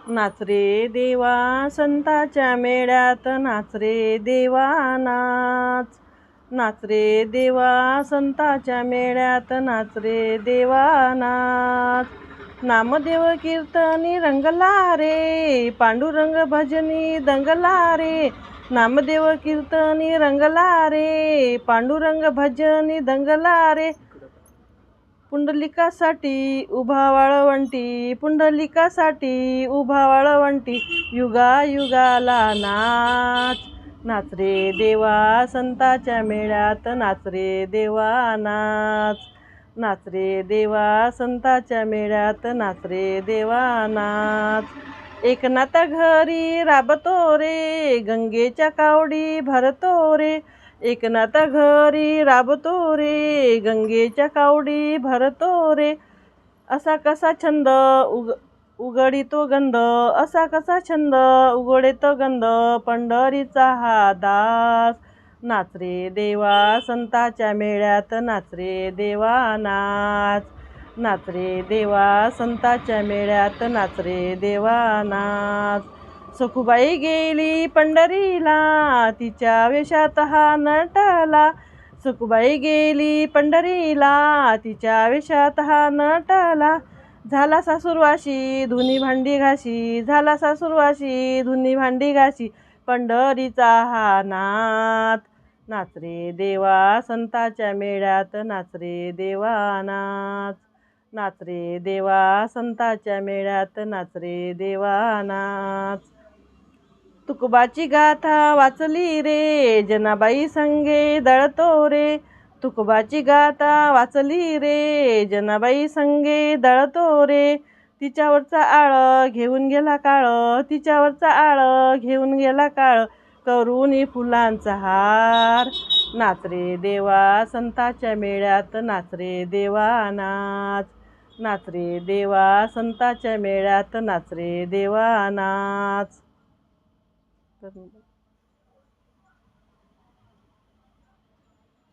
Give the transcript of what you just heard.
नाच रे देवा संताच्या मेळ्यात, नाच रे देवा नाच. नाच रे देवा संताच्या मेळ्यात, नाच रे देवा नाच. नामदेव कीर्तनी रंगला रे, पांडुरंग भजनी दंगला रे. नामदेव कीर्तनी रंगला रे, पांडुरंग भजनी दंगला रे. पुंडलिकासाठी उभा वाळवंटी, पुंडलिकासाठी उभा वाळवंटी, युगायुगाला नाच. नाच रे देवा संताच्या मेळ्यात, नाच रे देवा नाच. नाच रे देवा संताच्या मेळ्यात, नाच रे देवा नाच. एकनाथ घरी राबतो रे, गंगेच्या कावडी भरतो रे. एकनाथ घरी राबतो रे, गंगेच्या कावडी भरतो रे. असा कसा छंद उघडितो गंध, असा कसा छंद उघडितो गंध, पंढरीचा हा दास. नाच रे देवा संताच्या मेळ्यात, नाच रे देवा नाच. नाच रे देवा संताच्या मेळ्यात, नाच रे देवा नाच. सखुबाई गेली पंढरीला, तिच्या वेशात हा नटला. सखुबाई गेली पंढरीला, तिच्या वेशात हा नटला. झाला सासूरवाशी धुनी भांडी घाशी, झाला सासूरवाशी धुनी भांडी घाशी, पंढरीचा हा नाच. नाच रे देवा संताच्या मेळ्यात, नाच रे देवा नाच. नाच रे देवा संताच्या मेळ्यात, नाच रे देवा नाच. तुकोबाची गाथा वाचली रे, जनाबाई संगे दळतो रे. तुकोबाची गाथा वाचली रे, जनाबाई संगे दळतो रे. तिच्यावरचा आळ घेऊन गेला काळ, तिच्यावरचा आळ घेऊन गेला काळ, करुणी फुलांचा हार. नाच रे देवा संताच्या मेळ्यात, नाच रे देवा नाच. नाच रे देवा संताच्या मेळ्यात, नाच रे देवा नाच.